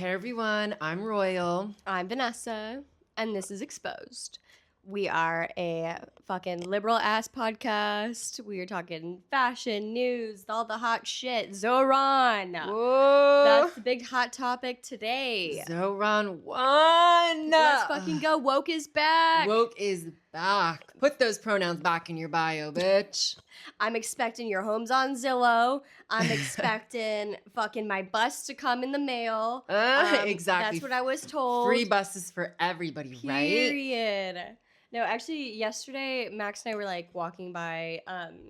Hey everyone, I'm Royal. I'm Vanessa, and this is Exposed. We are a fucking liberal ass podcast. We are talking fashion, news, all the hot shit. Zohran. Whoa. That's the big hot topic today. Zohran won. Let's fucking go. Woke is back. Woke is back. Put those pronouns back in your bio, bitch. I'm expecting your homes on Zillow. I'm expecting fucking my bus to come in the mail. Exactly. That's what I was told. Free buses for everybody, right? Period. No, actually, yesterday, Max and I were, like, walking by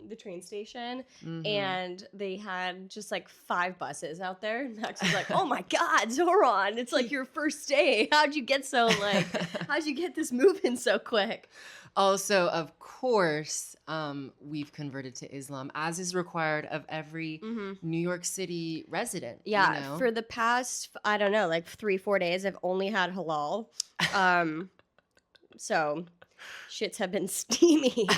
the train station, and they had just, like, 5 buses out there. And Max was like, oh, my God, Zohran, it's, like, your first day. How'd you get how'd you get this moving so quick? Also, of course, we've converted to Islam, as is required of every New York City resident. Yeah, you know? For the past, I don't know, like 3-4 days, I've only had halal. So shits have been steamy.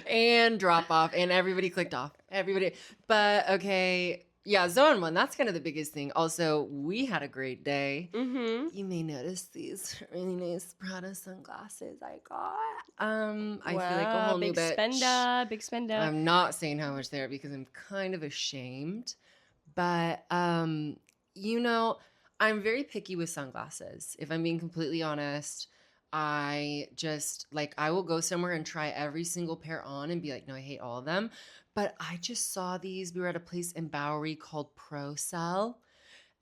And drop off, and everybody clicked off. Everybody. But, okay. Yeah, Zohran won. That's kind of the biggest thing. Also, we had a great day. You may notice these really nice Prada sunglasses I got. I feel like a whole new bitch. Big spender. I'm not saying how much they are because I'm kind of ashamed. But, you know, I'm very picky with sunglasses. If I'm being completely honest, I will go somewhere and try every single pair on and be like, no, I hate all of them. But I just saw these. We were at a place in Bowery called Pro Cell,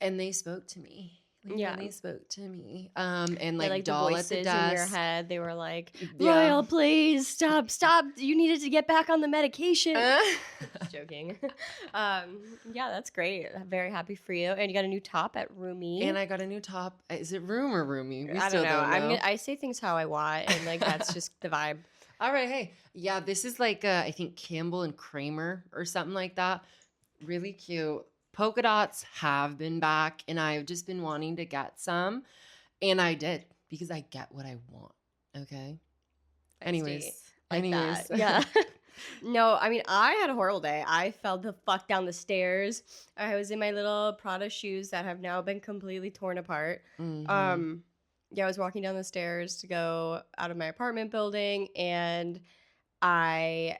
and they spoke to me. They spoke to me. And like doll the voices at the desk. in your head, they were like, Royal, please stop. You needed to get back on the medication. Just joking. Yeah, that's great. I'm very happy for you. And you got a new top at Roomy. And I got a new top. Is it Room or Roomy? I don't know. I say things how I want, and like that's just the vibe. All right, hey. Yeah, this is like, I think Campbell and Kramer or something like that. Really cute. Polka dots have been back, and I've just been wanting to get some. And I did, because I get what I want, okay? Anyways. That. Yeah. No, I mean, I had a horrible day. I fell the fuck down the stairs. I was in my little Prada shoes that have now been completely torn apart. Yeah, I was walking down the stairs to go out of my apartment building, and I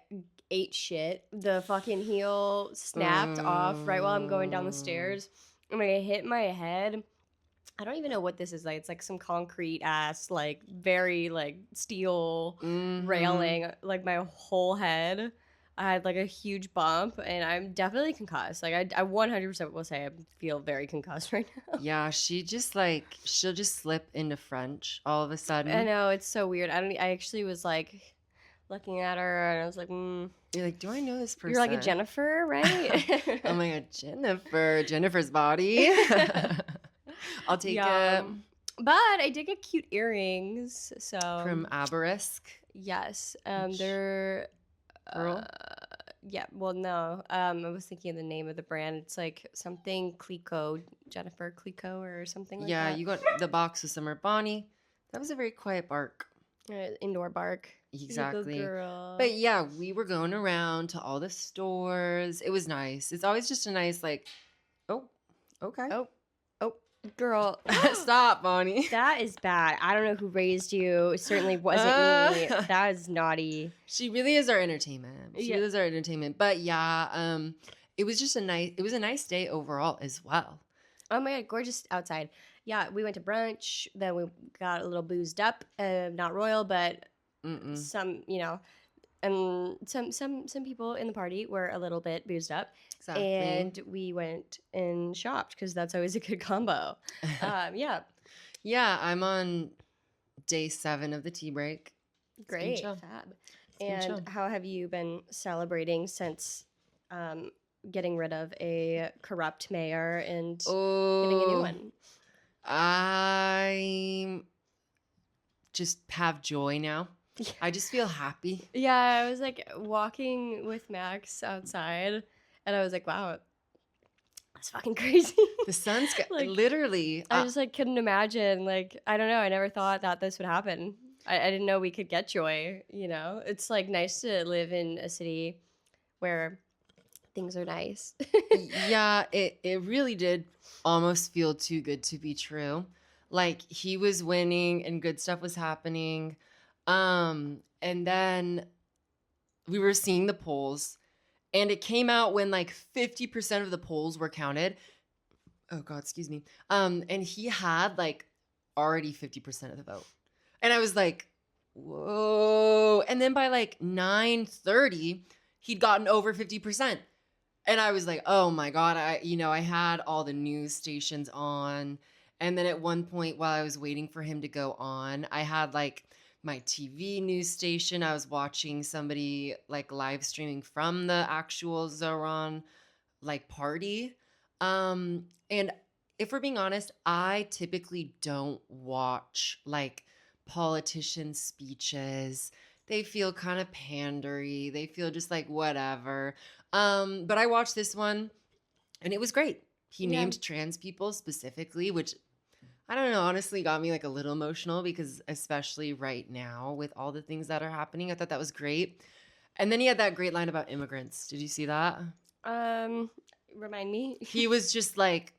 ate shit. The fucking heel snapped off right while I'm going down the stairs. And when it hit my head, I don't even know what this is like. It's like some concrete ass, like very like steel railing, like my whole head. I had like a huge bump, and I'm definitely concussed. Like I 100% will say I feel very concussed right now. Yeah, she'll just slip into French all of a sudden. I know, it's so weird. I actually was like looking at her, and I was like, You're like, do I know this person? You're like a Jennifer, right? Oh my God, Jennifer's body. I'll take it. But I did get cute earrings. So from Aberisk. Yes, they're. Pearl? Yeah, well, no. I was thinking of the name of the brand. It's like something Clico, Jennifer Clico or something like that. Yeah, you got the box of Summer Bonnie. That was a very quiet bark. Indoor bark. Exactly. Girl. But yeah, we were going around to all the stores. It was nice. It's always just a nice like, oh, okay. Oh, girl. Stop, Bonnie. That is bad. I don't know who raised you. It certainly wasn't me. That is naughty. She really is our entertainment. Really is our entertainment. But yeah, it was just a nice day overall as well. Oh my God, gorgeous outside. Yeah, we went to brunch. Then we got a little boozed up. Not Royal, but some, and some people in the party were a little bit boozed up. Exactly. And we went and shopped because that's always a good combo. Yeah. Yeah, I'm on day 7 of the tea break. Great. Fab. And how have you been celebrating since getting rid of a corrupt mayor and getting a new one? I just have joy now. I just feel happy. Yeah, I was like walking with Max outside, and I was like, wow, that's fucking crazy. The sun's like, literally. I just like couldn't imagine. Like, I don't know. I never thought that this would happen. I didn't know we could get joy. It's like nice to live in a city where things are nice. Yeah, it really did almost feel too good to be true. Like he was winning and good stuff was happening. And then we were seeing the polls, and it came out when like 50% of the polls were counted. Oh God, excuse me. And he had like already 50% of the vote. And I was like, whoa. And then by like 9:30, he'd gotten over 50%. And I was like, oh my God, I had all the news stations on. And then at one point while I was waiting for him to go on, I had like my TV news station. I was watching somebody like live streaming from the actual Zohran like party. And if we're being honest, I typically don't watch like politician speeches. They feel kind of pandery. They feel just like whatever. But I watched this one and it was great. He Yeah. named trans people specifically, which I don't know, honestly got me like a little emotional because especially right now with all the things that are happening, I thought that was great. And then he had that great line about immigrants. Did you see that? Remind me. He was just like,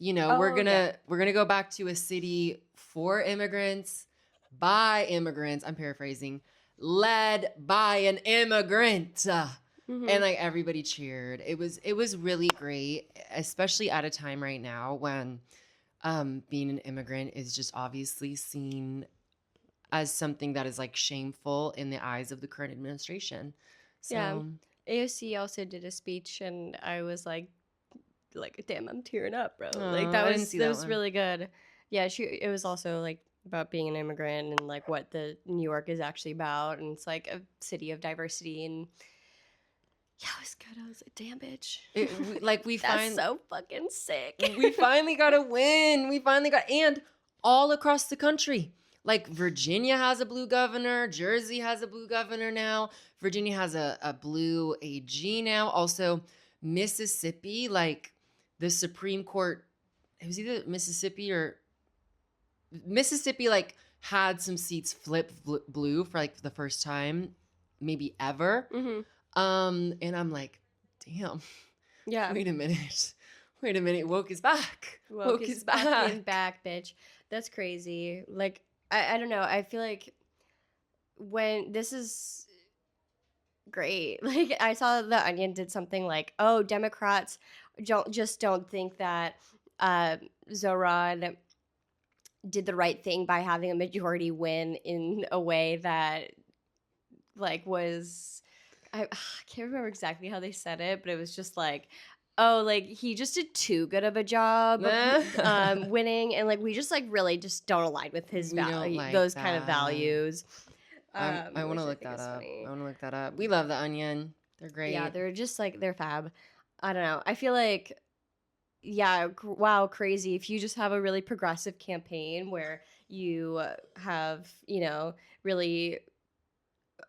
Oh, we're gonna go back to a city for immigrants, by immigrants. I'm paraphrasing, led by an immigrant. Mhm. And like everybody cheered. It was really great, especially at a time right now when being an immigrant is just obviously seen as something that is like shameful in the eyes of the current administration. So Yeah. AOC also did a speech, and I was like, damn, I'm tearing up, bro. Like I that didn't was see that that was one. really good. Yeah, it was also like about being an immigrant and like what the New York is actually about, and it's like a city of diversity. And yeah, it was good. I was like, damn, bitch. We That's find so fucking sick. we finally got a win. We finally got, and all across the country. Like Virginia has a blue governor, Jersey has a blue governor now, Virginia has a blue AG now. Also, Mississippi, like the Supreme Court, it was either Mississippi, like had some seats flip blue for like the first time, maybe ever. Mm-hmm. And I'm like, damn. Yeah. Wait a minute. Woke is back. Woke is fucking back, bitch. That's crazy. Like, I don't know. I feel like when this is great. Like, I saw The Onion did something like, oh, Democrats don't think that Zohran did the right thing by having a majority win in a way that like was I can't remember exactly how they said it, but it was just like, oh, like he just did too good of a job winning, and like we just like really just don't align with his those kind of values. I want to look that up. I want to look that up. We love The Onion. They're great. Yeah, they're just like, they're fab. I don't know. I feel like, yeah, wow, crazy. If you just have a really progressive campaign where you have, really,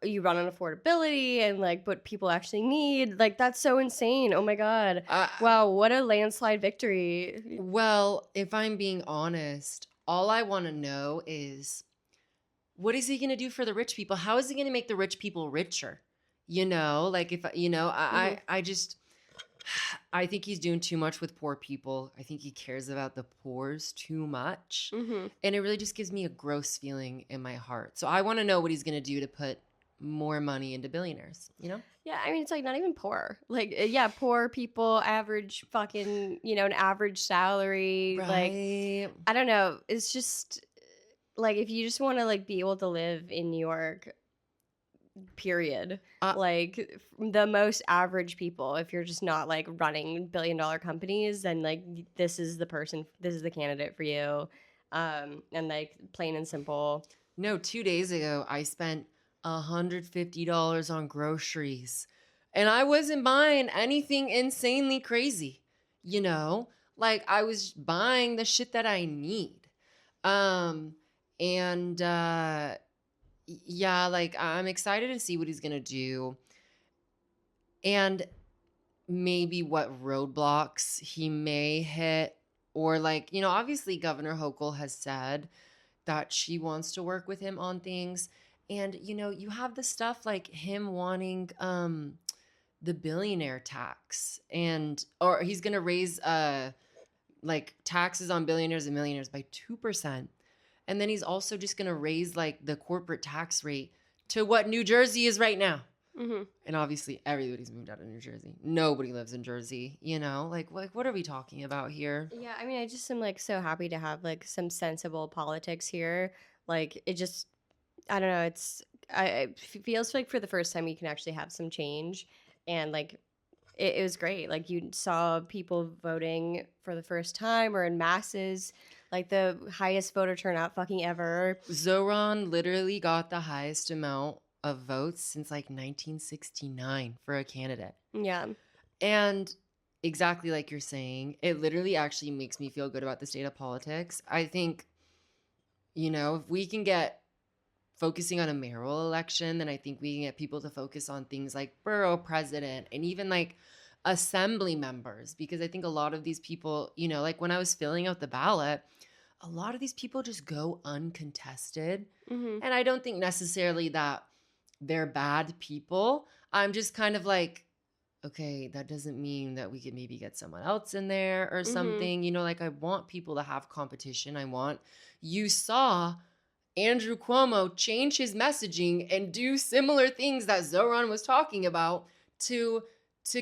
you run on affordability and like what people actually need, like that's so insane. Oh my God. Wow, what a landslide victory. Well, if I'm being honest, all I want to know is, what is he going to do for the rich people? How is he going to make the rich people richer? Like if, I think he's doing too much with poor people. I think he cares about the poors too much. Mm-hmm. And it really just gives me a gross feeling in my heart. So I want to know what he's going to do to put more money into billionaires, Yeah, I mean, it's like not even poor. Like, yeah, poor people, average fucking, an average salary. Right. Like, I don't know. It's just like, if you just want to like be able to live in New York, period, like the most average people, if you're just not like running billion-dollar companies, then like this is the candidate for you. And like plain and simple. No, 2 days ago, I spent $150 on groceries, and I wasn't buying anything insanely crazy. Like I was buying the shit that I need. Yeah, like I'm excited to see what he's gonna do, and maybe what roadblocks he may hit, or like, obviously Governor Hochul has said that she wants to work with him on things. And, you have the stuff like him wanting the billionaire tax, or he's going to raise like taxes on billionaires and millionaires by 2%. And then he's also just going to raise like the corporate tax rate to what New Jersey is right now. Mm-hmm. And obviously everybody's moved out of New Jersey. Nobody lives in Jersey, you know? Like what are we talking about here? Yeah, I mean, I just am like so happy to have like some sensible politics here. Like it just, I don't know, it feels like for the first time you can actually have some change, and like it was great. Like you saw people voting for the first time or in masses, like the highest voter turnout fucking ever. Zohran literally got the highest amount of votes since like 1969 for a candidate. Yeah. And exactly like you're saying, it literally actually makes me feel good about the state of politics. I think, you know, if we can get focusing on a mayoral election, then I think we can get people to focus on things like borough president and even like assembly members, because I think a lot of these people, you know, like when I was filling out the ballot, a lot of these people just go uncontested. Mm-hmm. And I don't think necessarily that they're bad people. I'm just kind of like, okay, that doesn't mean that we could maybe get someone else in there or something. You know, like I want people to have competition. You saw Andrew Cuomo change his messaging and do similar things that Zohran was talking about to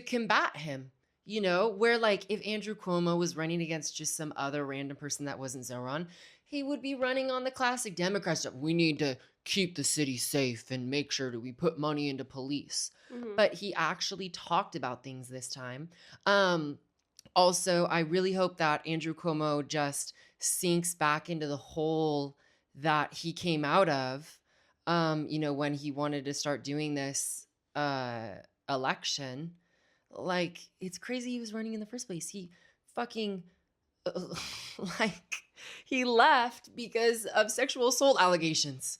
combat him. You know, where like if Andrew Cuomo was running against just some other random person that wasn't Zohran, he would be running on the classic Democrat stuff. We need to keep the city safe and make sure that we put money into police. Mm-hmm. But he actually talked about things this time. Also, I really hope that Andrew Cuomo just sinks back into the hole that he came out of, you know, when he wanted to start doing this election. Like, it's crazy he was running in the first place. He fucking, like, he left because of sexual assault allegations,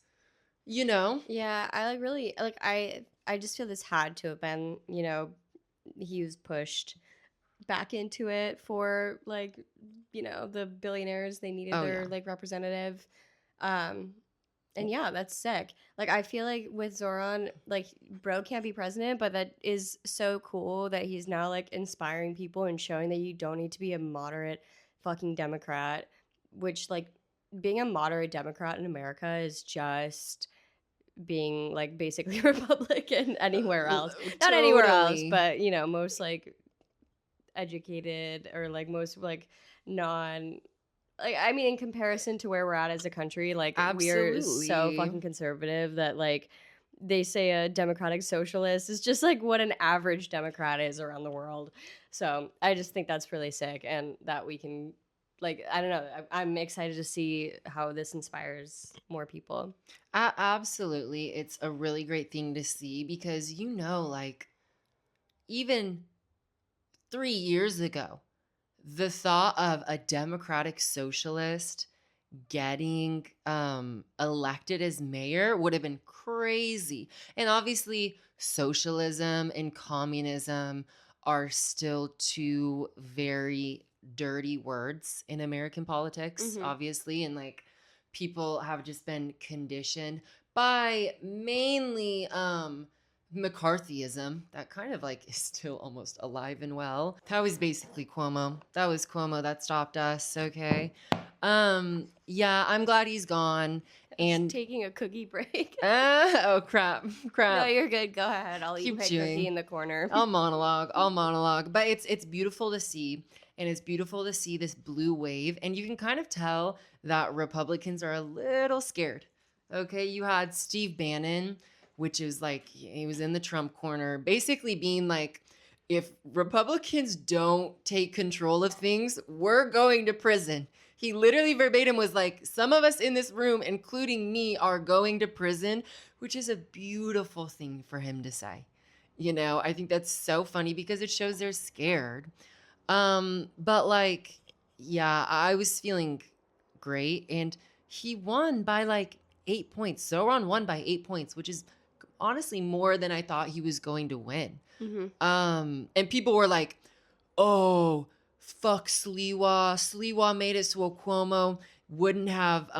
you know? Yeah, I like really, like, I just feel this had to have been, you know, he was pushed back into it for, like, you know, the billionaires, they needed their, like, representative. And yeah, that's sick. Like, I feel like with Zohran, like, bro can't be president, but that is so cool that he's now, like, inspiring people and showing that you don't need to be a moderate fucking Democrat, which, like, being a moderate Democrat in America is just being, like, basically Republican anywhere else. Not anywhere else, but, you know, most, like, educated or, like, most, like, non... Like, I mean, in comparison to where we're at as a country, like, we're so fucking conservative that, like, they say a democratic socialist is just, like, what an average Democrat is around the world. So I just think that's really sick, and that we can, like, I don't know, I'm excited to see how this inspires more people. Absolutely. It's a really great thing to see because, you know, like, even 3 years ago, the thought of a democratic socialist getting elected as mayor would have been crazy. And obviously, socialism and communism are still two very dirty words in American politics, obviously. And like people have just been conditioned by mainly McCarthyism that kind of like is still almost alive and well. That was basically Cuomo. That was Cuomo that stopped us. Okay. Yeah, I'm glad he's gone. And taking a cookie break. Oh crap. No, you're good. Go ahead. I'll Keep eat my chewing. cookie in the corner. I'll monologue. But it's beautiful to see. And it's beautiful to see this blue wave. And you can kind of tell that Republicans are a little scared. Okay, you had Steve Bannon, which is like, he was in the Trump corner, basically being like, if Republicans don't take control of things, we're going to prison. He literally verbatim was like, some of us in this room, including me, are going to prison, which is a beautiful thing for him to say. You know, I think that's so funny because it shows they're scared. But like, yeah, I was feeling great. And he won by like 8 points. Zohran won by 8 points, which is honestly more than I thought he was going to win. And people were like, oh, fuck Sliwa. Sliwa made it so Cuomo wouldn't have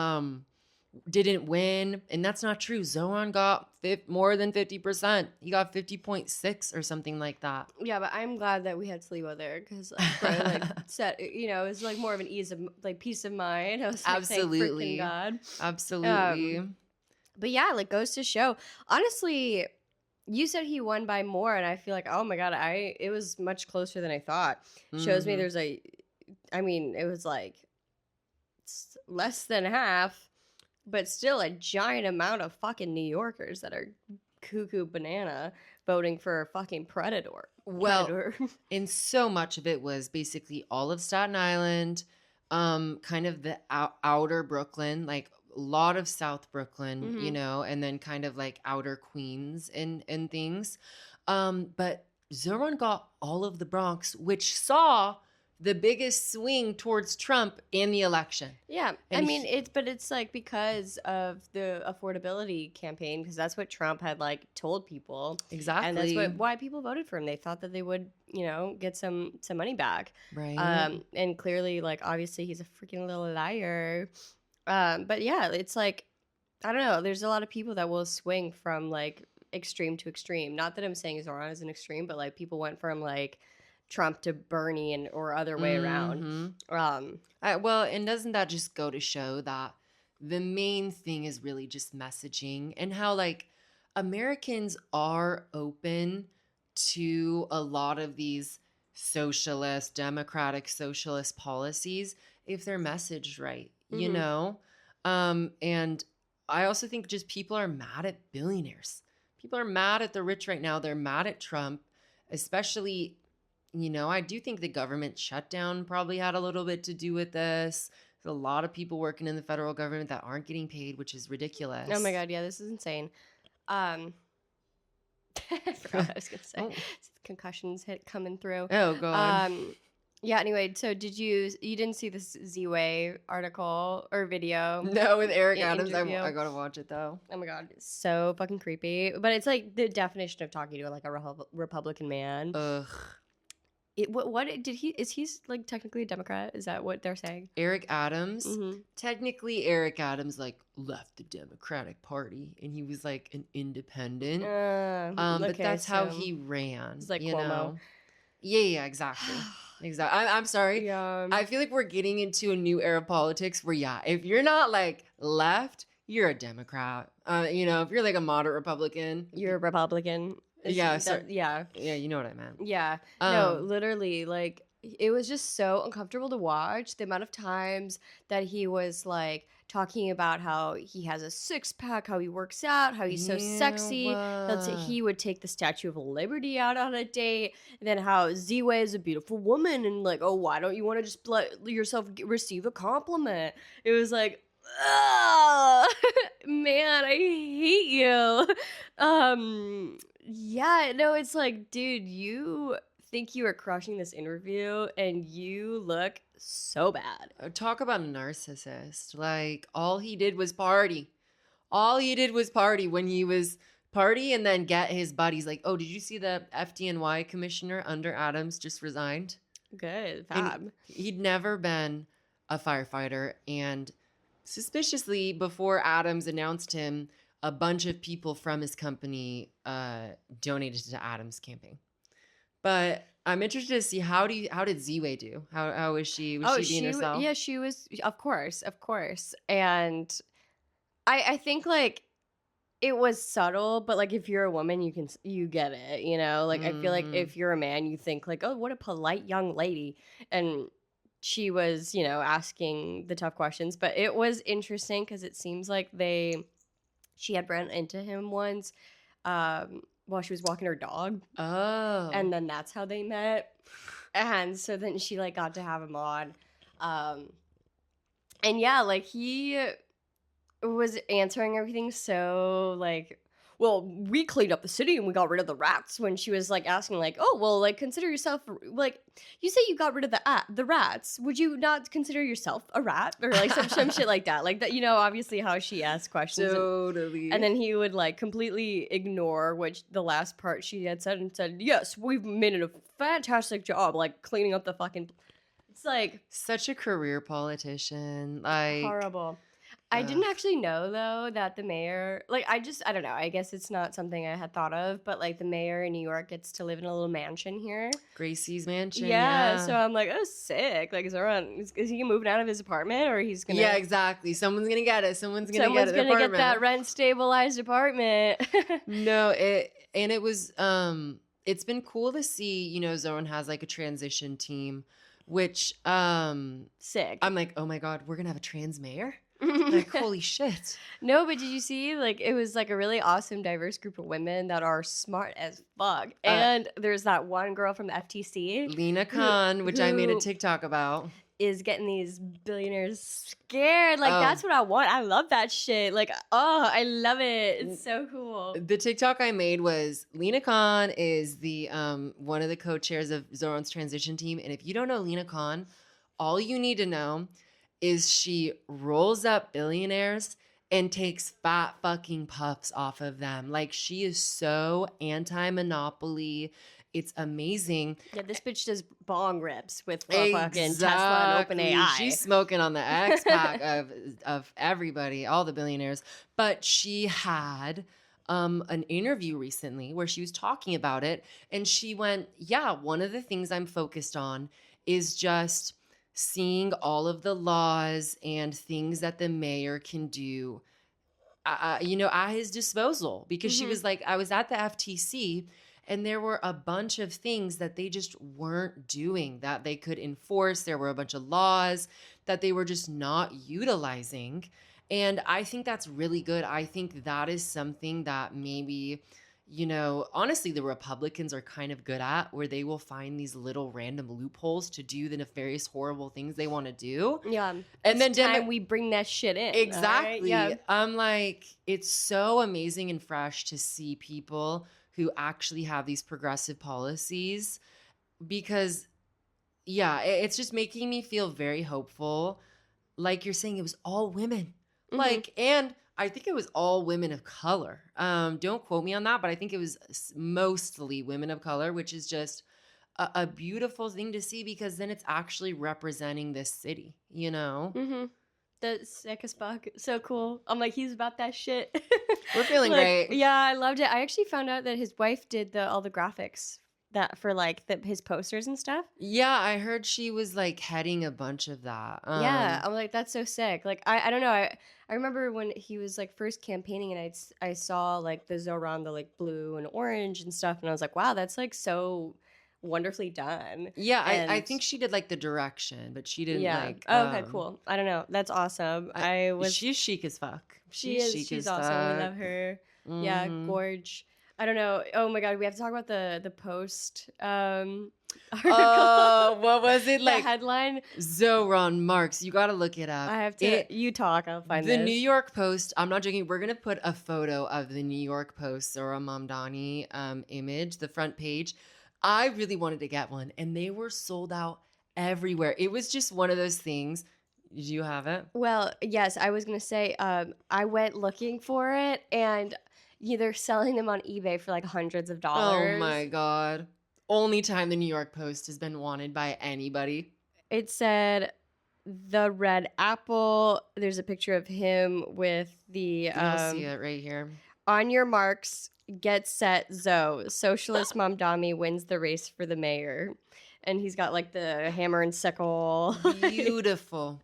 didn't win. And that's not true. Zohran got more than 50%. He got 50.6 or something like that. Yeah, but I'm glad that we had Sliwa there because like set, it was like more of an ease of like peace of mind. I was like, Absolutely. thank freaking God. Absolutely. But yeah, like goes to show. Honestly, you said he won by more, and I feel like, oh my God, it was much closer than I thought. Shows me there's it was like less than half, but still a giant amount of fucking New Yorkers that are cuckoo banana voting for a fucking predator. Well, and so much of it was basically all of Staten Island, kind of the outer Brooklyn, like a lot of South Brooklyn, and then kind of like outer Queens and things. But Zohran got all of the Bronx, which saw the biggest swing towards Trump in the election. Yeah. And it's like because of the affordability campaign, because that's what Trump had like told people. Exactly. And that's why people voted for him. They thought that they would, get some money back. Right. And clearly, like, obviously he's a freaking little liar. But yeah, it's like, I don't know. There's a lot of people that will swing from like extreme to extreme. Not that I'm saying Zohran is an extreme, but like people went from like Trump to Bernie or other way around. Well, and doesn't that just go to show that the main thing is really just messaging and how like Americans are open to a lot of these socialist, democratic socialist policies if they're messaged right, and I also think just people are mad at billionaires. People are mad at the rich right now. They're mad at Trump, especially. I do think the government shutdown probably had a little bit to do with this. There's a lot of people working in the federal government that aren't getting paid, which is ridiculous. Oh my God, yeah, this is insane. I forgot what I was going to say. Oh. Concussions coming through. Oh, God. Yeah, anyway, so you didn't see this Z-Way article or video? No, with Eric Adams. I gotta watch it, though. Oh my God, it's so fucking creepy. But it's like the definition of talking to like a Republican man. Ugh. Is he like technically a Democrat? Is that what they're saying? Eric Adams? Technically, Eric Adams like left the Democratic Party and he was like an independent. But that's how he ran. It's like Cuomo. Yeah, exactly. Exactly. I'm sorry. Yeah. I feel like we're getting into a new era of politics where, if you're not like left, you're a Democrat. If you're like a moderate Republican, you're a Republican. Yeah, you know what I meant. Yeah. No, literally, like, it was just so uncomfortable to watch. The amount of times that he was, like, talking about how he has a six-pack, how he works out, how he's so sexy. He would take the Statue of Liberty out on a date. And then how Z-Way is a beautiful woman. And, like, oh, why don't you want to just let yourself receive a compliment? It was like, oh, man, I hate you. Yeah, no, it's like, dude, you think you are crushing this interview and you look so bad. Talk about a narcissist. Like, all he did was party. All he did was party when he was party and then get his buddies. Like, oh, did you see the FDNY commissioner under Adams just resigned? Good, fab. And he'd never been a firefighter. And suspiciously, before Adams announced him, a bunch of people from his company donated to Adams' campaign. But I'm interested to see how did Z-Way do? How was she? Was she being herself? Yeah, she was. Of course. And I think like it was subtle, but like if you're a woman, you get it. Like I feel like if you're a man, you think like, oh, what a polite young lady, and she was asking the tough questions. But it was interesting because it seems like she had ran into him once while she was walking her dog. Oh. And then that's how they met. And so then she, like, got to have him on. And, yeah, like, he was answering everything so, like, well, we cleaned up the city and we got rid of the rats, when she was, like, asking, like, oh, well, like, consider yourself, like, you say you got rid of the rats. Would you not consider yourself a rat? Or, like, some shit like that. Like, that, obviously how she asked questions. Totally. And then he would, like, completely ignore the last part she had said and said, yes, we've made it a fantastic job, like, cleaning up the fucking... It's, like... Such a career politician. Like... Horrible. I didn't actually know though that the mayor, like, I don't know. I guess it's not something I had thought of, but like the mayor in New York gets to live in a little mansion here. Gracie's mansion. Yeah, Yeah. so I'm like, oh, sick. Like, is he moving out of his apartment, or he's gonna? Yeah, exactly. Someone's gonna get it. Someone's gonna get that rent stabilized apartment. No, it was it's been cool to see, you know, Zohran has like a transition team, which Sick. I'm like, oh my God, we're gonna have a trans mayor? Like, holy shit. No, but did you see, like, it was like a really awesome, diverse group of women that are smart as fuck. And there's that one girl from the FTC, Lena Khan, which I made a TikTok about, is getting these billionaires scared. Like, that's what I want. I love that shit. Like, oh, I love it. It's so cool. The TikTok I made was Lena Khan is the one of the co-chairs of Zohran's transition team. And if you don't know Lena Khan, all you need to know is she rolls up billionaires and takes fat fucking puffs off of them. Like, she is so anti-monopoly. It's amazing. Yeah, this bitch does bong rips with fucking Tesla and OpenAI. She's smoking on the X-Pac of everybody, all the billionaires. But she had an interview recently where she was talking about it. And she went, yeah, one of the things I'm focused on is just seeing all of the laws and things that the mayor can do, you know, at his disposal. Because she was like, I was at the FTC and there were a bunch of things that they just weren't doing that they could enforce. There were a bunch of laws that they were just not utilizing. And I think that's really good. I think that is something that maybe, you know, honestly, the Republicans are kind of good at, where they will find these little random loopholes to do the nefarious, horrible things they want to do. Yeah. And then time we bring that shit in. Exactly. Right? Yeah. I'm like, it's so amazing and fresh to see people who actually have these progressive policies, because, yeah, it's just making me feel very hopeful. Like you're saying, it was all women. Like, and I think it was all women of color. Don't quote me on that, but I think it was mostly women of color, which is just a beautiful thing to see, because then it's actually representing this city, you know? That's sick as fuck. So cool. I'm like, he's about that shit. We're feeling great. Yeah, I loved it. I actually found out that his wife did all the graphics that for like his posters and stuff. Yeah, I heard she was like heading a bunch of that. Yeah, I'm like, that's so sick. Like, I don't know. I remember when he was like first campaigning, and I saw like the Zohran, the like blue and orange and stuff, and I was like, wow, that's like so wonderfully done. Yeah, I think she did like the direction, but she didn't like. Okay, cool. I don't know. That's awesome. She's chic as fuck. She's awesome. We love her. Yeah, gorge. I don't know. Oh my God, we have to talk about the Post article. Oh, what was it like? The headline. Zohran Marks. You got to look it up. I have to. You talk. I'll find the this. New York Post. I'm not joking. We're gonna put a photo of the New York Post Zohran Mamdani image, the front page. I really wanted to get one, and they were sold out everywhere. It was just one of those things. Did you have it? Well, yes. I was gonna say. I went looking for it, and they're selling them on eBay for like hundreds of dollars. Oh my God. Only time the New York Post has been wanted by anybody. It said the red apple. There's a picture of him with the. You'll see it right here. On your marks, get set, Zoe. Socialist Mamdani wins the race for the mayor. And he's got like the hammer and sickle. Beautiful.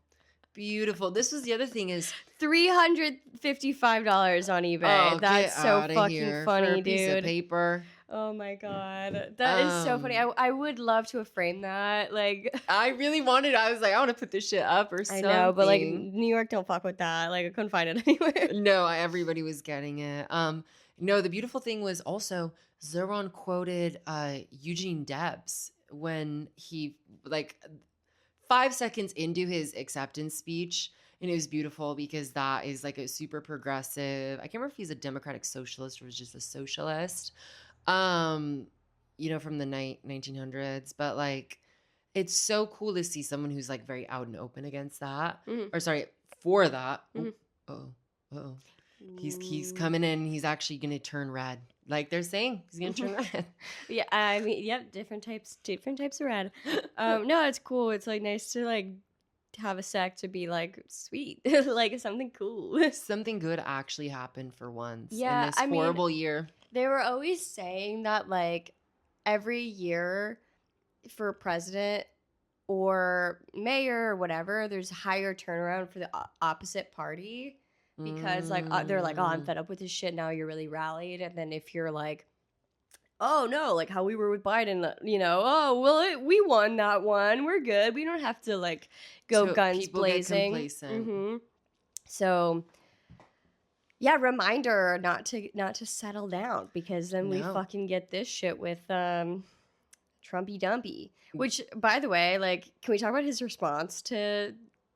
Beautiful. This was the other thing is $355 on eBay. Oh, that's so fucking here funny, for a dude. Piece of paper. Oh my God. That is so funny. I would love to have framed that. Like, I really wanted, I was like, I want to put this shit up or something. I know, but like New York don't fuck with that. Like, I couldn't find it anywhere. No, everybody was getting it. No, the beautiful thing was also Zohran quoted Eugene Debs when he, like, 5 seconds into his acceptance speech. And it was beautiful because that is like a super progressive. I can't remember if he's a democratic socialist or was just a socialist, you know, from the 1900s. But like, it's so cool to see someone who's like very out and open against that. Or sorry, for that. Uh-oh. He's coming in. He's actually going to turn red. Like they're saying, he's going to turn red. Yeah, I mean, yep, different types of red. No, it's cool. It's like nice to like have a sec to be like, sweet, like something cool. Something good actually happened for once in Yeah, this I mean, horrible year. they were always saying that like every year for president or mayor or whatever, there's higher turnaround for the opposite party because like they're like, oh, I'm Mm. fed up with this shit. Now you're really rallied, and then if you're like, oh no, like how we were with Biden, you know, oh well, we won that one, we're good. We don't have to like go So guns people get blazing. complacent. So yeah, reminder not to settle down because then we No. fucking get this shit with Trumpy Dumpy. Which, by the way, like, can we talk about his response to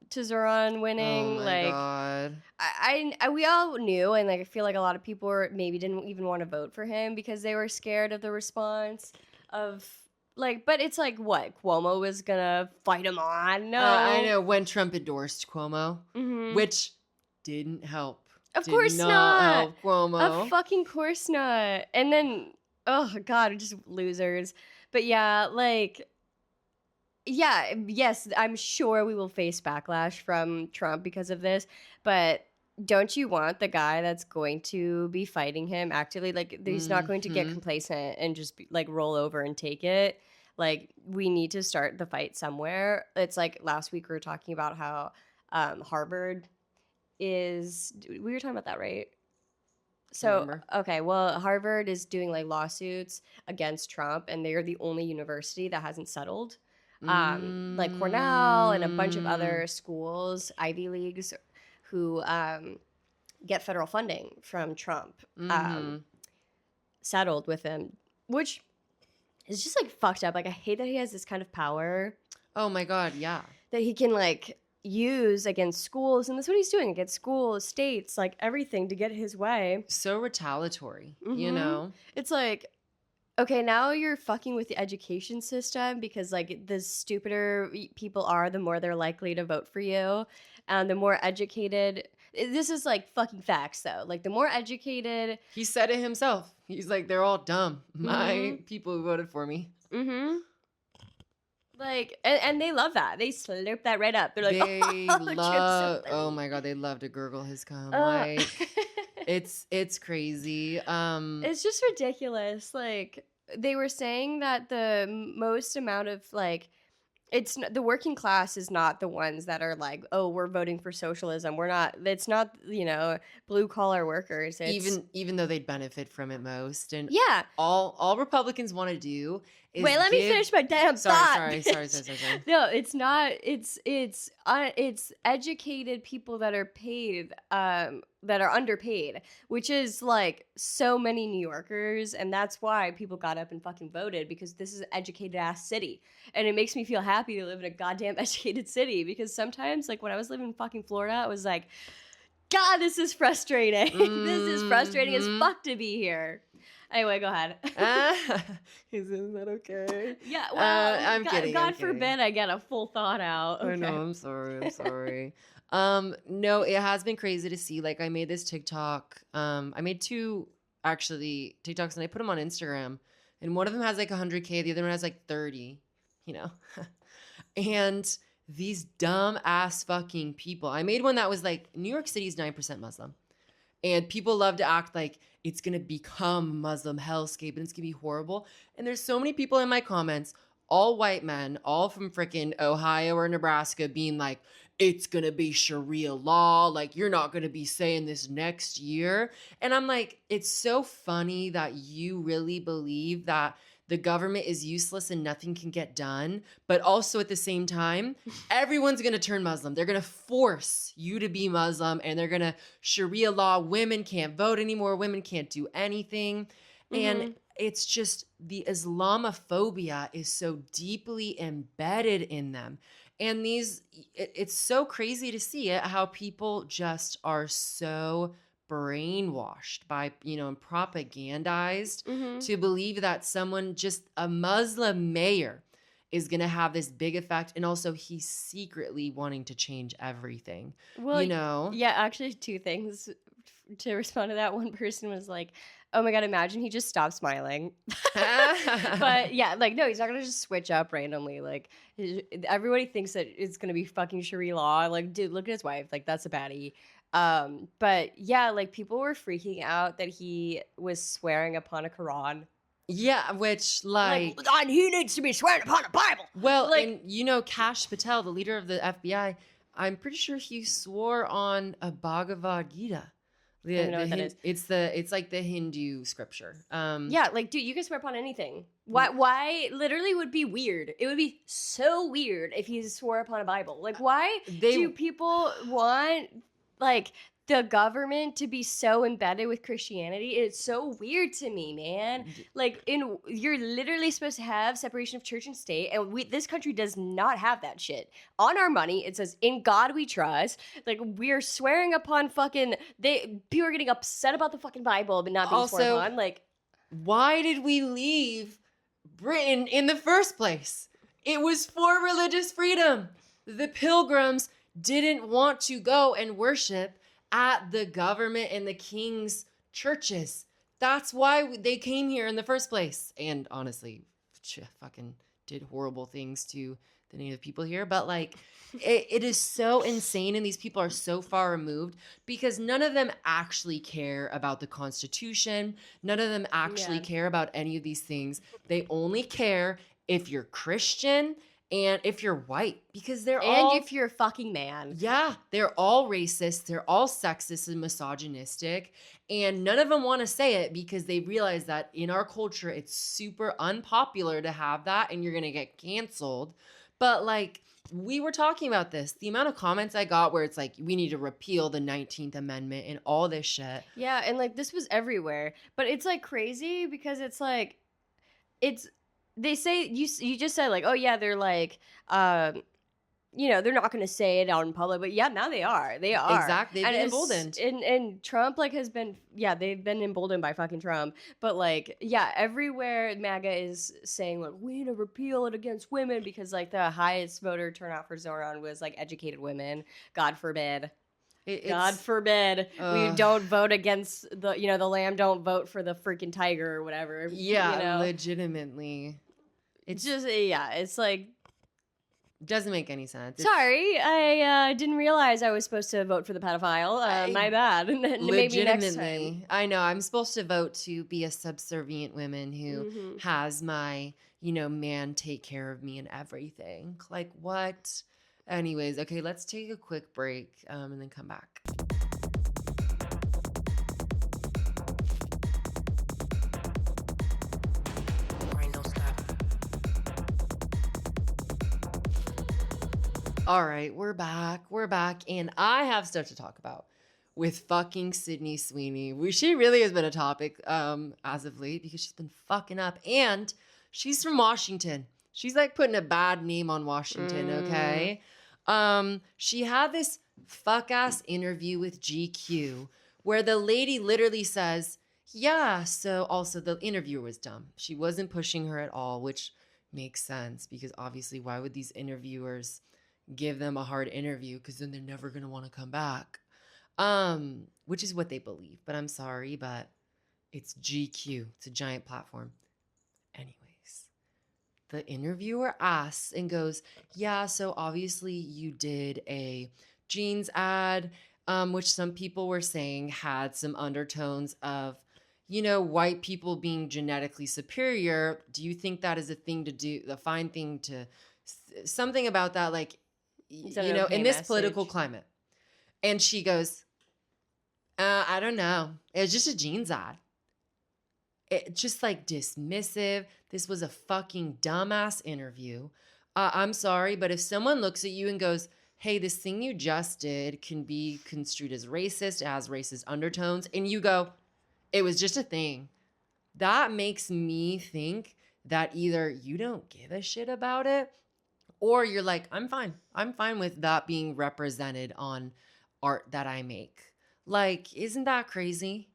Zohran winning? Oh my like, God. I we all knew, and like I feel like a lot of people maybe didn't even want to vote for him because they were scared of the response of like. But it's like what Cuomo was gonna fight him on. No, I know when Trump endorsed Cuomo, Mhm. which didn't help. Of Did course not not. help Cuomo. Of fucking course not. And then, oh God, just losers. But yeah, like, yeah, yes, I'm sure we will face backlash from Trump because of this. But don't you want the guy that's going to be fighting him actively? Like, he's not going to get complacent and just like roll over and take it. Like, we need to start the fight somewhere. It's like last week we were talking about how Harvard we were talking about that, right? So, Remember? okay, well, Harvard is doing like lawsuits against Trump, and they're the only university that hasn't settled. Like Cornell and a bunch of other schools, Ivy Leagues, who get federal funding from Trump, settled with him, which is just like fucked up. Like, I hate that he has this kind of power. Oh my God, yeah. That he can like use against schools, and that's what he's doing against schools, states, like everything to get his way. So retaliatory, you know? It's like, okay, now you're fucking with the education system because like the stupider people are, the more they're likely to vote for you, and the more educated. This is like fucking facts though. Like the more educated, He said it himself. He's like, they're all dumb. My people who voted for me. Like, and they love that. They slurp that right up. They're like, They oh, love. Oh my God, they love to gurgle his cum. Like, it's crazy. It's just ridiculous. Like, they were saying that the most amount of like, the working class is not the ones that are like, oh, we're voting for socialism. We're not. It's not, you know, blue collar workers. It's, even though they'd benefit from it most, and yeah, all Republicans want to do is wait. Let me finish my damn thought. Sorry. No, it's not. It's educated people that are paid, that are underpaid, which is like so many New Yorkers, and that's why people got up and fucking voted, because this is an educated ass city, and it makes me feel happy to live in a goddamn educated city. Because sometimes, like when I was living in fucking Florida, I was like, God, this is frustrating. This is frustrating as fuck to be here. Anyway, go ahead. Isn't that okay? Yeah, well, I'm kidding. God forbid I get a full thought out. Okay. I know. I'm sorry. No, it has been crazy to see. Like, I made this TikTok. I made two actually TikToks, and I put them on Instagram. And one of them has like 100K. The other one has like 30. You know, and these dumb ass fucking people. I made one that was like, New York City is 9% Muslim. And people love to act like it's going to become Muslim hellscape and it's going to be horrible. And there's so many people in my comments, all white men, all from freaking Ohio or Nebraska, being like, it's going to be Sharia law. Like, you're not going to be saying this next year. And I'm like, it's so funny that you really believe that the government is useless and nothing can get done. But also at the same time, everyone's going to turn Muslim. They're going to force you to be Muslim, and they're going to Sharia law. Women can't vote anymore. Women can't do anything. And it's just the Islamophobia is so deeply embedded in them. And it's so crazy to see it, how people just are so brainwashed by, and propagandized to believe that someone, just a Muslim mayor, is going to have this big effect. And also he's secretly wanting to change everything. Well, Yeah, actually two things to respond to that. One person was like, Oh my God, imagine he just stopped smiling. But yeah, like, no, he's not gonna just switch up randomly. Like, everybody thinks that it's gonna be fucking Sharia law. Like, dude, look at his wife. Like, that's a baddie. But yeah, like, people were freaking out that he was swearing upon a Quran. Yeah, which like and he needs to be swearing upon a Bible. well, Like, and you know, Kash Patel, the leader of the FBI, I'm pretty sure he swore on a Bhagavad Gita. I don't know what that is. It's like the Hindu scripture. Yeah, like, dude, you can swear upon anything. Why literally would be weird. It would be so weird if he swore upon a Bible. Like, why do people want, like, the government to be so embedded with Christianity? It's so weird to me, man. Like, you're literally supposed to have separation of church and state, and this country does not have that shit. On our money, it says, "In God we trust." Like, we're swearing upon fucking, people are getting upset about the fucking Bible, but not being sworn upon. Like, why did we leave Britain in the first place? It was for religious freedom. The Pilgrims didn't want to go and worship at the government and the king's churches. That's why they came here in the first place. And honestly, fucking did horrible things to the native people here. But like, it is so insane. And these people are so far removed because none of them actually care about the Constitution. None of them actually care about any of these things. They only care if you're Christian and if you're white, because and if you're a fucking man. Yeah, they're all racist. They're all sexist and misogynistic. And none of them want to say it because they realize that in our culture, it's super unpopular to have that and you're going to get canceled. But like, we were talking about this. The amount of comments I got where it's like, we need to repeal the 19th Amendment and all this shit. Yeah, and like, this was everywhere. But it's like crazy because it's like, they say, you just said like, oh yeah, they're like, they're not going to say it out in public, but yeah, now they are. They are. Exactly. They've been emboldened. And Trump like has been, they've been emboldened by fucking Trump. But like, yeah, everywhere MAGA is saying like, we need to repeal it against women because like the highest voter turnout for Zohran was like educated women. God forbid. God forbid we don't vote against the lamb don't vote for the freaking tiger or whatever. Yeah, legitimately. It's just, it's like, doesn't make any sense. Sorry, I didn't realize I was supposed to vote for the pedophile. My bad. Maybe next time. I know. I'm supposed to vote to be a subservient woman who has my, man take care of me and everything. Like, what? Anyways, okay, let's take a quick break and then come back. All right, we're back, and I have stuff to talk about with fucking Sydney Sweeney. She really has been a topic as of late because she's been fucking up, and she's from Washington. She's like putting a bad name on Washington, okay? She had this fuck-ass interview with GQ where the lady literally says, yeah, so also the interviewer was dumb. She wasn't pushing her at all, which makes sense because obviously why would these interviewers give them a hard interview because then they're never going to want to come back, which is what they believe. But I'm sorry, but it's GQ. It's a giant platform. Anyways, the interviewer asks and goes, yeah, so obviously you did a jeans ad, which some people were saying had some undertones of, white people being genetically superior. Do you think that is a thing to do, the fine thing to, something about that, like, in this political climate? And she goes, I don't know. It was just a jeans ad. It just like dismissive. This was a fucking dumbass interview. I'm sorry, but if someone looks at you and goes, hey, this thing you just did can be construed as racist, it has racist undertones, and you go, it was just a thing, that makes me think that either you don't give a shit about it, or you're like, I'm fine. I'm fine with that being represented on art that I make. Like, isn't that crazy?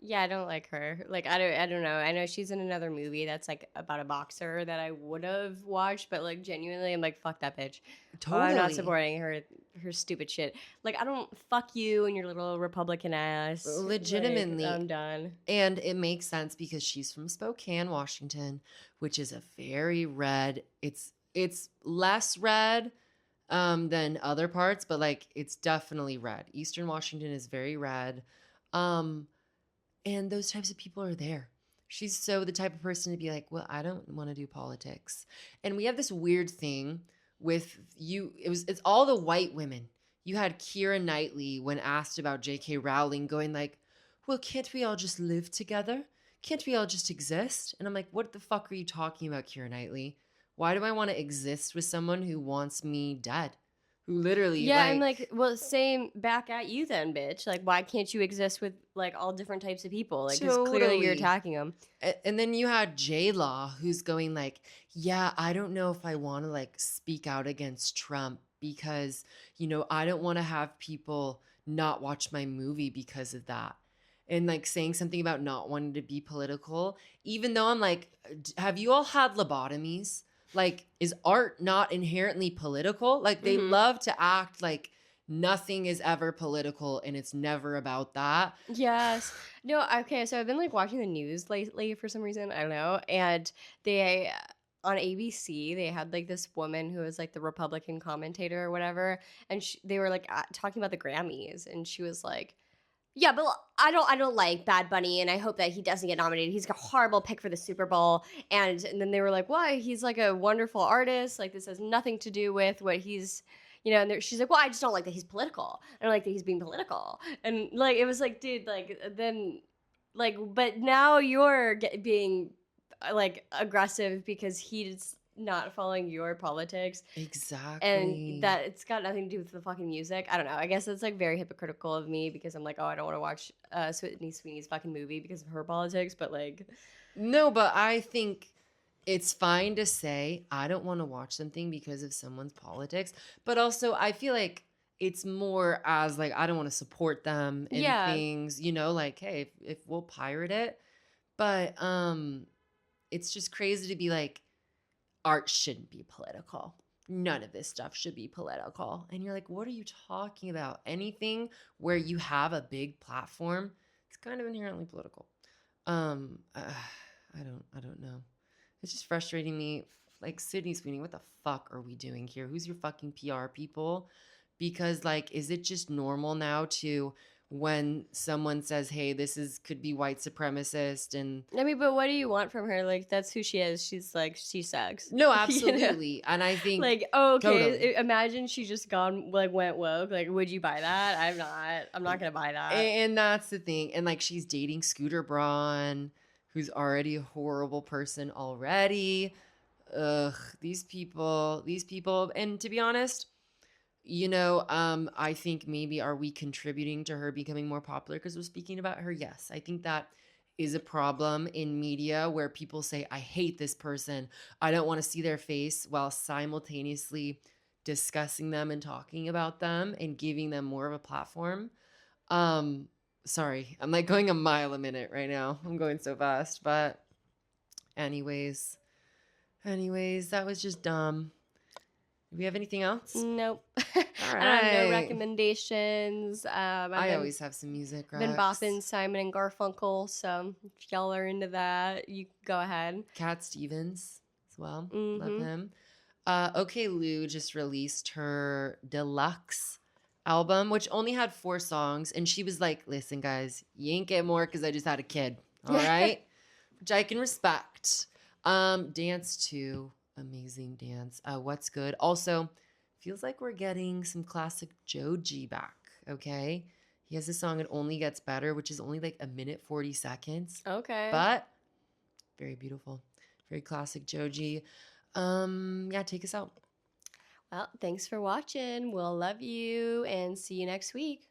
Yeah, I don't like her. Like, I don't know. I know she's in another movie that's like about a boxer that I would have watched, but like genuinely, I'm like, fuck that bitch. Oh, I'm not Totally. supporting her stupid shit. Like, I don't fuck you and your little Republican ass. Like, Legitimately. I'm done. And it makes sense because she's from Spokane, Washington, which is a very red. It's less red than other parts, but like it's definitely red. Eastern Washington is very red. Um and those types of people are there. She's so the type of person to be like, "Well, I don't want to do politics." And we have this weird thing with you. It's all the white women. You had Keira Knightley when asked about J.K. Rowling going like, "Well, can't we all just live together? Can't we all just exist?" And I'm like, "What the fuck are you talking about, Keira Knightley? Why do I want to exist with someone who wants me dead? Who literally Yeah, I'm like like, well, same back at you then, bitch. Like, why can't you exist with like all different types of people? Like, because clearly you're totally." attacking them. And then you had J Law who's going like, "Yeah, I don't know if I want to like speak out against Trump because, I don't want to have people not watch my movie because of that." And like saying something about not wanting to be political, even though I'm like, have you all had lobotomies? Like, is art not inherently political? Like, they Mm-hmm. love to act like nothing is ever political and it's never about that. Yes. No, okay, so I've been like watching the news lately for some reason. I don't know. And they on ABC, they had like this woman who was like the Republican commentator or whatever, and they were like talking about the Grammys, and she was like, "Yeah, but I don't like Bad Bunny, and I hope that he doesn't get nominated. He's a horrible pick for the Super Bowl." And then they were like, "Why? He's like a wonderful artist. Like this has nothing to do with what he's." And she's like, "Well, I just don't like that he's political. I don't like that he's being political." And like, it was like, dude, like, then, like, but now you're being like aggressive because he's not following your politics, and Exactly. that it's got nothing to do with the fucking music. I don't know. I guess it's like very hypocritical of me because I'm like, oh, I don't want to watch Sydney Sweeney's fucking movie because of her politics, but like, No, but I think it's fine to say, I don't want to watch something because of someone's politics. But also, I feel like it's more as like, I don't want to support them and yeah, things, like, hey, if we'll pirate it. But it's just crazy to be like, art shouldn't be political. None of this stuff should be political. And you're like, what are you talking about? Anything where you have a big platform, it's kind of inherently political. I don't know. It's just frustrating me. Like, Sydney Sweeney, what the fuck are we doing here? Who's your fucking PR people? Because like, is it just normal now to when someone says, hey, could be white supremacist and I mean, but what do you want from her? Like, that's who she is. She's like, she sucks. no, you know? absolutely. And I think Like, oh, okay. totally. Imagine she just went woke. Like, would you buy that? I'm not. I'm not gonna buy that. And that's the thing. And like, she's dating Scooter Braun, who's already a horrible person already. Ugh, these people. And to be honest, I think maybe are we contributing to her becoming more popular because we're speaking about her? Yes, I think that is a problem in media where people say, I hate this person. I don't want to see their face while simultaneously discussing them and talking about them and giving them more of a platform. Um, Sorry, I'm like going a mile a minute right now. I'm going so fast, but anyways, that was just dumb. Do we have anything else? Nope. All I don't have no right. recommendations. I always have some music, been Rex. bopping Simon and Garfunkel, so if y'all are into that, you go ahead. Cat Stevens as well. Love Mm-hmm. him. Okay, Lou just released her deluxe album, which only had 4 songs, and she was like, "Listen, guys, you ain't get more because I just had a kid." All right, which I can respect. Dance to amazing dance. What's good? Also, feels like we're getting some classic Joji back. Okay, he has a song "It Only Gets Better," which is only like a minute 40 seconds, Okay. but very beautiful, very classic Joji. Yeah, take us out. Well, thanks for watching. We'll love you and see you next week.